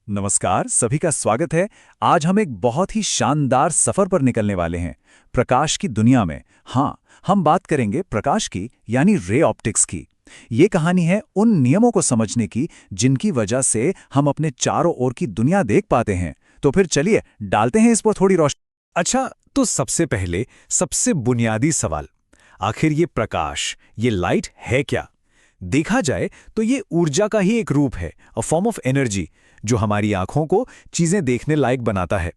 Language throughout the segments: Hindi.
नमस्कार, सभी का स्वागत है। आज हम एक बहुत ही शानदार सफर पर निकलने वाले हैं, प्रकाश की दुनिया में। हाँ, हम बात करेंगे प्रकाश की, यानी रे ऑप्टिक्स की। ये कहानी है उन नियमों को समझने की जिनकी वजह से हम अपने चारों ओर की दुनिया देख पाते हैं। तो फिर चलिए डालते हैं इस पर थोड़ी रोशनी। अच्छा, तो सबसे पहले सबसे बुनियादी सवाल, आखिर ये प्रकाश, ये लाइट है क्या? देखा जाए तो ये ऊर्जा का ही एक रूप है, अ फॉर्म ऑफ एनर्जी, जो हमारी आंखों को चीजें देखने लायक बनाता है।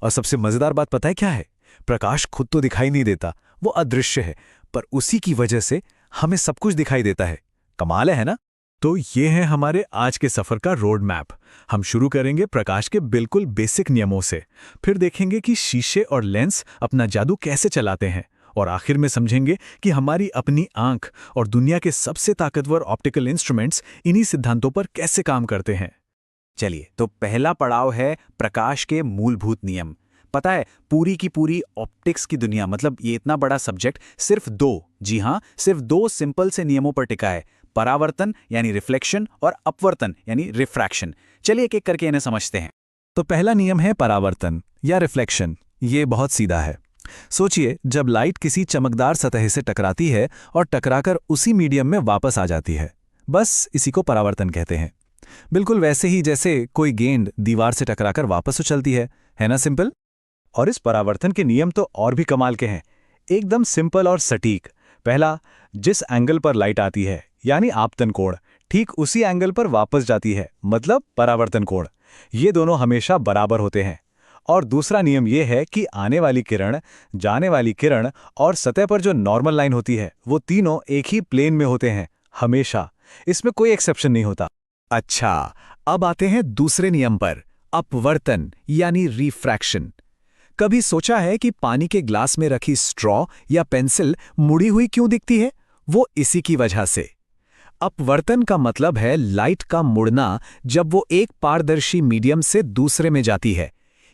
और सबसे मजेदार बात पता है क्या है? प्रकाश खुद तो दिखाई नहीं देता, वो अदृश्य है, पर उसी की वजह से हमें सब कुछ दिखाई देता है। कमाल है ना? तो ये है हमारे आज के सफर का रोड मैप। हम शुरू करेंगे प्रकाश के बिल्कुल बेसिक नियमों से, फिर देखेंगे कि शीशे और लेंस अपना जादू कैसे चलाते हैं, और आखिर में समझेंगे कि हमारी अपनी आंख और दुनिया के सबसे ताकतवर ऑप्टिकल इंस्ट्रूमेंट्स इन्हीं सिद्धांतों पर कैसे काम करते हैं। चलिए, तो पहला पड़ाव है प्रकाश के मूलभूत नियम। पता है, पूरी की पूरी ऑप्टिक्स की दुनिया, मतलब ये इतना बड़ा सब्जेक्ट, सिर्फ दो, जी हाँ, सिर्फ दो सिंपल से नियमों पर टिका है। परावर्तन यानी रिफ्लेक्शन और अपवर्तन यानी रिफ्रैक्शन। चलिए एक एक करके इन्हें समझते हैं। तो पहला नियम है परावर्तन या रिफ्लेक्शन। ये बहुत सीधा है। सोचिए, जब लाइट किसी चमकदार सतह से टकराती है और टकराकर उसी मीडियम में वापस आ जाती है, बस इसी को परावर्तन कहते हैं। बिल्कुल वैसे ही जैसे कोई गेंद दीवार से टकराकर वापस उछलती है ना? सिंपल। और इस परावर्तन के नियम तो और भी कमाल के हैं, एकदम सिंपल और सटीक। पहला, जिस एंगल पर लाइट आती है, यानी आपतन कोण, ठीक उसी एंगल पर वापस जाती है, मतलब परावर्तन कोण। ये दोनों हमेशा बराबर होते हैं। और दूसरा नियम यह है कि आने वाली किरण, जाने वाली किरण और सतह पर जो नॉर्मल लाइन होती है, वो तीनों एक ही प्लेन में होते हैं, हमेशा। इसमें कोई एक्सेप्शन नहीं होता। अच्छा, अब आते हैं दूसरे नियम पर, अपवर्तन यानी रिफ्रैक्शन। कभी सोचा है कि पानी के ग्लास में रखी स्ट्रॉ या पेंसिल मुड़ी हुई क्यों दिखती है? वो इसी की वजह से। अपवर्तन का मतलब है लाइट का मुड़ना, जब वो एक पारदर्शी मीडियम से दूसरे में जाती है।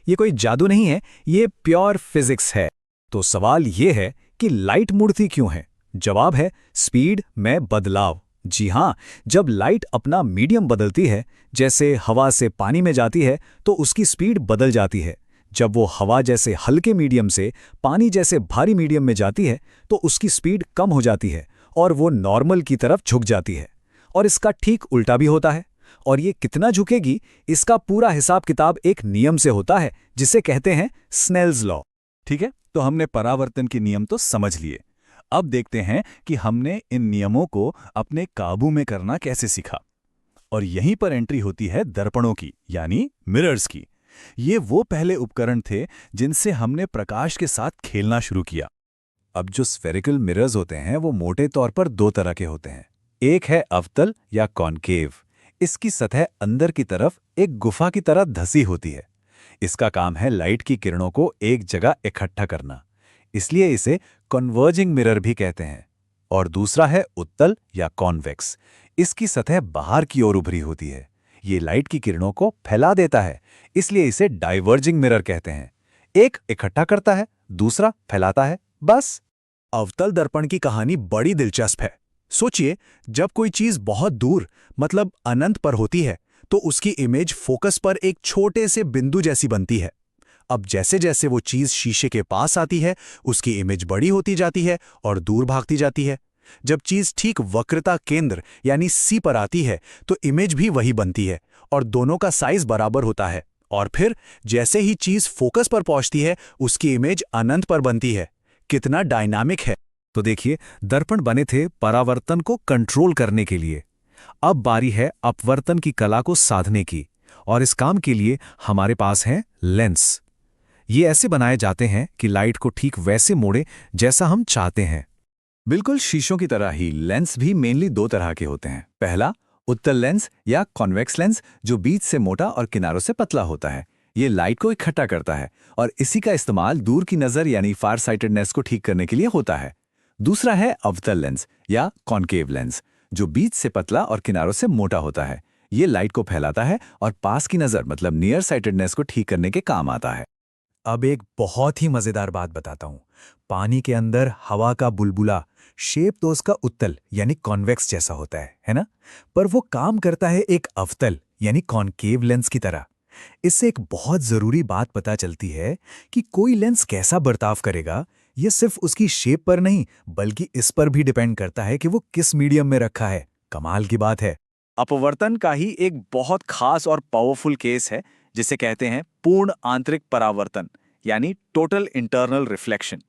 ये कोई जादू नहीं है, ये प्योर फिजिक्स है। तो सवाल ये है कि लाइट मुड़ती क्यों है? जवाब है स्पीड में बदलाव। जी हां, जब लाइट अपना मीडियम बदलती है, जैसे हवा से पानी में जाती है, तो उसकी स्पीड बदल जाती है। जब वो हवा जैसे हल्के मीडियम से पानी जैसे भारी मीडियम में जाती है, तो उसकी स्पीड कम हो जाती है और वो नॉर्मल की तरफ झुक जाती है। और इसका ठीक उल्टा भी होता है। और ये कितना झुकेगी, इसका पूरा हिसाब किताब एक नियम से होता है, जिसे कहते हैं स्नेल्स लॉ। ठीक है, तो हमने परावर्तन के नियम तो समझ लिए। अब देखते हैं कि हमने इन नियमों को अपने काबू में करना कैसे सीखा। और यहीं पर एंट्री होती है दर्पणों की, यानी मिरर्स की। ये वो पहले उपकरण थे जिनसे हमने प्रकाश के साथ खेलना शुरू किया। अब जो स्फेरिकल मिरर्स होते हैं, वो मोटे तौर पर दो तरह के होते हैं। एक है अवतल या कॉनकेव। इसकी सतह अंदर की तरफ एक गुफा की तरह धसी होती है। इसका काम है लाइट की किरणों को एक जगह इकट्ठा करना, इसलिए इसे कन्वर्जिंग मिरर भी कहते हैं। और दूसरा है उत्तल या कॉन्वेक्स। इसकी सतह बाहर की ओर उभरी होती है। ये लाइट की किरणों को फैला देता है, इसलिए इसे डाइवर्जिंग मिरर कहते हैं। एक इकट्ठा करता है, दूसरा फैलाता है, बस। अवतल दर्पण की कहानी बड़ी दिलचस्प है। सोचिए, जब कोई चीज बहुत दूर, मतलब अनंत पर होती है, तो उसकी इमेज फोकस पर एक छोटे से बिंदु जैसी बनती है। अब जैसे जैसे वो चीज शीशे के पास आती है, उसकी इमेज बड़ी होती जाती है और दूर भागती जाती है। जब चीज ठीक वक्रता केंद्र यानी सी पर आती है, तो इमेज भी वही बनती है और दोनों का साइज बराबर होता है। और फिर जैसे ही चीज फोकस पर पहुंचती है, उसकी इमेज अनंत पर बनती है। कितना डायनामिक है। तो देखिए, दर्पण बने थे परावर्तन को कंट्रोल करने के लिए। अब बारी है अपवर्तन की कला को साधने की, और इस काम के लिए हमारे पास है लेंस। ये ऐसे बनाए जाते हैं कि लाइट को ठीक वैसे मोड़े जैसा हम चाहते हैं। बिल्कुल शीशों की तरह ही लेंस भी मेनली दो तरह के होते हैं। पहला, उत्तल लेंस या कॉन्वेक्स लेंस, जो बीच से मोटा और किनारों से पतला होता है। ये लाइट को इकट्ठा करता है और इसी का इस्तेमाल दूर की नजर यानी फार साइटेडनेस को ठीक करने के लिए होता है। दूसरा है अवतल लेंस या कॉन्केव लेंस, जो बीच से पतला और किनारों से मोटा होता है। ये लाइट को फैलाता है और पास की नजर मतलब नियर साइटेडनेस को ठीक करने के काम आता है। अब एक बहुत ही मजेदार बात बताता हूं। पानी के अंदर हवा का बुलबुला शेप तो उसका उत्तल यानी कॉन्वेक्स जैसा होता है ना? पर वो काम करता है एक अवतल यानी कॉनकेव लेंस की तरह। इससे एक बहुत जरूरी बात पता चलती है कि कोई लेंस कैसा बर्ताव करेगा, ये सिर्फ उसकी शेप पर नहीं बल्कि इस पर भी डिपेंड करता है कि वो किस मीडियम में रखा है। कमाल की बात है। अपवर्तन का ही एक बहुत खास और पावरफुल केस है जिसे कहते हैं पूर्ण आंतरिक परावर्तन, यानी टोटल इंटरनल रिफ्लेक्शन।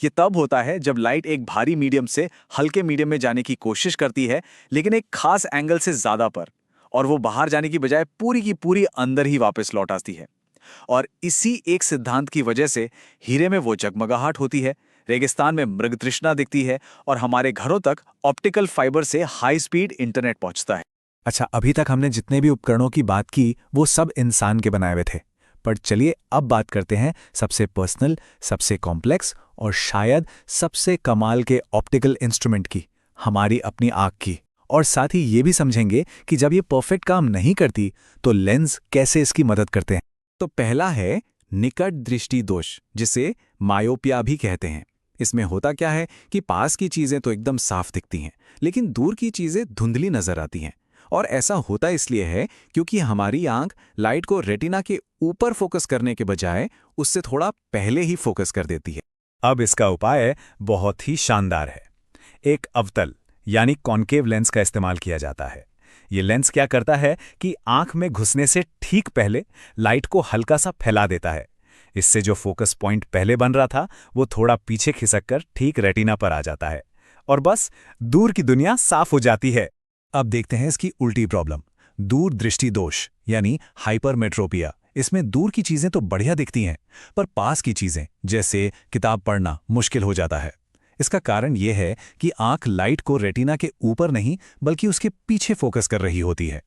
ये तब होता है जब लाइट एक भारी मीडियम से हल्के मीडियम में जाने की कोशिश करती है, लेकिन एक खास एंगल से ज्यादा पर, और वो बाहर जाने की बजाय पूरी की पूरी अंदर ही वापस लौट आती है। और इसी एक सिद्धांत की वजह से हीरे में वो जगमगाहट होती है, रेगिस्तान में मृगतृष्णा दिखती है, और हमारे घरों तक ऑप्टिकल फाइबर से हाई स्पीड इंटरनेट पहुंचता है। अच्छा, अभी तक हमने जितने भी उपकरणों की बात की वो सब इंसान के बनाए हुए थे, पर चलिए अब बात करते हैं सबसे पर्सनल, सबसे कॉम्प्लेक्स और शायद सबसे कमाल के ऑप्टिकल इंस्ट्रूमेंट की, हमारी अपनी आँख की। और साथ ही ये भी समझेंगे कि जब ये परफेक्ट काम नहीं करती तो लेंस कैसे इसकी मदद करते हैं। तो पहला है निकट दृष्टि दोष, जिसे मायोपिया भी कहते हैं। इसमें होता क्या है कि पास की चीजें तो एकदम साफ दिखती हैं, लेकिन दूर की चीजें धुंधली नजर आती हैं। और ऐसा होता इसलिए है क्योंकि हमारी आंख लाइट को रेटिना के ऊपर फोकस करने के बजाय उससे थोड़ा पहले ही फोकस कर देती है। अब इसका उपाय बहुत ही शानदार है। एक अवतल यानी कॉन्केव लेंस का इस्तेमाल किया जाता है। ये लेंस क्या करता है कि आंख में घुसने से ठीक पहले लाइट को हल्का सा फैला देता है। इससे जो फोकस पॉइंट पहले बन रहा था वो थोड़ा पीछे खिसककर ठीक रेटिना पर आ जाता है, और बस दूर की दुनिया साफ हो जाती है। अब देखते हैं इसकी उल्टी प्रॉब्लम, दूर दृष्टि दोष यानी हाइपरमेट्रोपिया। इसमें दूर की चीजें तो बढ़िया दिखती हैं, पर पास की चीजें जैसे किताब पढ़ना मुश्किल हो जाता है। इसका कारण यह है कि आंख लाइट को रेटिना के ऊपर नहीं बल्कि उसके पीछे फोकस कर रही होती है।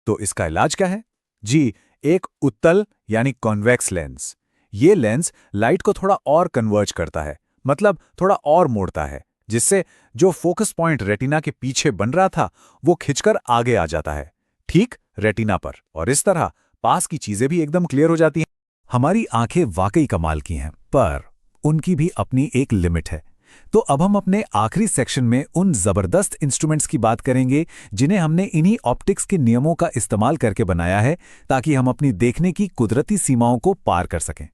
तो इसका इलाज क्या है? जी, एक उत्तल यानी कॉन्वेक्स लेंस। ये लेंस लाइट को थोड़ा और कन्वर्ज करता है, मतलब थोड़ा और मोड़ता है, जिससे जो फोकस पॉइंट रेटिना के पीछे बन रहा था वो खिंचकर आगे आ जाता है, ठीक रेटिना पर। और इस तरह पास की चीजें भी एकदम क्लियर हो जाती हैं। हमारी आंखें वाकई कमाल की हैं, पर उनकी भी अपनी एक लिमिट है। तो अब हम अपने आखिरी सेक्शन में उन जबरदस्त इंस्ट्रूमेंट्स की बात करेंगे जिन्हें हमने इन्हीं ऑप्टिक्स के नियमों का इस्तेमाल करके बनाया है, ताकि हम अपनी देखने की कुदरती सीमाओं को पार कर सकें।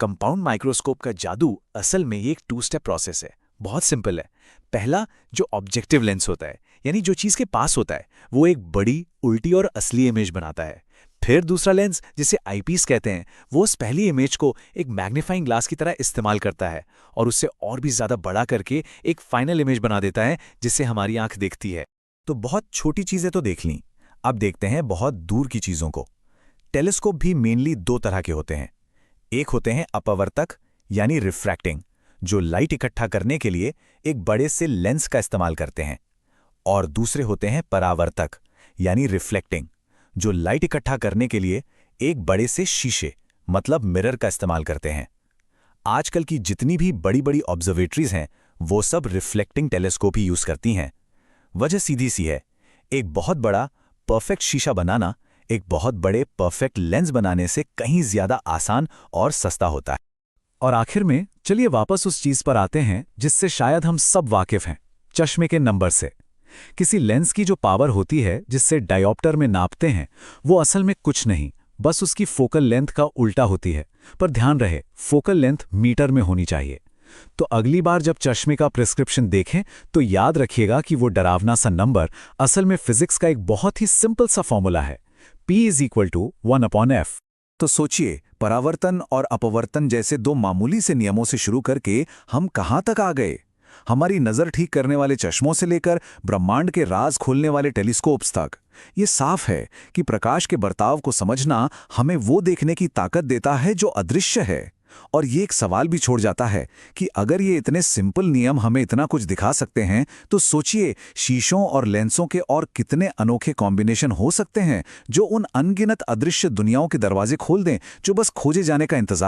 कंपाउंड माइक्रोस्कोप का जादू असल में ये एक 2 स्टेप प्रोसेस है। बहुत सिंपल है। पहला, जो ऑब्जेक्टिव लेंस होता है, यानी जो चीज के पास होता है, वो एक बड़ी उल्टी और असली इमेज बनाता है। फिर दूसरा लेंस, जिसे आईपीस कहते हैं, वो उस पहली इमेज को एक मैग्नीफाइंग ग्लास की तरह इस्तेमाल करता है और उससे और भी ज्यादा बड़ा करके एक फाइनल इमेज बना देता है जिससे हमारी आंख देखती है। तो बहुत छोटी चीजें तो देख लीं, अब देखते हैं बहुत दूर की चीजों को। टेलीस्कोप भी मेनली 2 तरह के होते हैं। एक होते हैं अपवर्तक यानी रिफ्रैक्टिंग, जो लाइट इकट्ठा करने के लिए एक बड़े से लेंस का इस्तेमाल करते हैं, और दूसरे होते हैं परावर्तक यानी रिफ्लेक्टिंग, जो लाइट इकट्ठा करने के लिए एक बड़े से शीशे मतलब मिरर का इस्तेमाल करते हैं। आजकल की जितनी भी बड़ी बड़ी ऑब्जर्वेटरीज हैं वो सब रिफ्लेक्टिंग टेलीस्कोप ही यूज करती हैं। वजह सीधी सी है, एक बहुत बड़ा परफेक्ट शीशा बनाना एक बहुत बड़े परफेक्ट लेंस बनाने से कहीं ज्यादा आसान और सस्ता होता है। और आखिर में चलिए वापस उस चीज पर आते हैं जिससे शायद हम सब वाकिफ हैं, चश्मे के नंबर से। किसी लेंस की जो पावर होती है जिससे डायोप्टर में नापते हैं, वो असल में कुछ नहीं, बस उसकी फोकल लेंथ का उल्टा होती है। पर ध्यान रहे, फोकल लेंथ मीटर में होनी चाहिए। तो अगली बार जब चश्मे का प्रिस्क्रिप्शन देखें तो याद रखिएगा कि वो डरावना सा नंबर असल में फिजिक्स का एक बहुत ही सिंपल सा फॉर्मूला है, P = 1/f। तो सोचिए, परावर्तन और अपवर्तन जैसे 2 मामूली से नियमों से शुरू करके हम कहां तक आ गए। हमारी नजर ठीक करने वाले चश्मों से लेकर ब्रह्मांड के राज खोलने वाले टेलीस्कोप्स तक। ये साफ है कि प्रकाश के बर्ताव को समझना हमें वो देखने की ताकत देता है जो अदृश्य है। और ये एक सवाल भी छोड़ जाता है कि अगर ये इतने सिंपल नियम हमें इतना कुछ दिखा सकते हैं, तो सोचिए शीशों और लेंसों के और कितने अनोखे कॉम्बिनेशन हो सकते हैं जो उन अनगिनत अदृश्य दुनियाओं के दरवाजे खोल दें जो बस खोजे जाने का इंतजार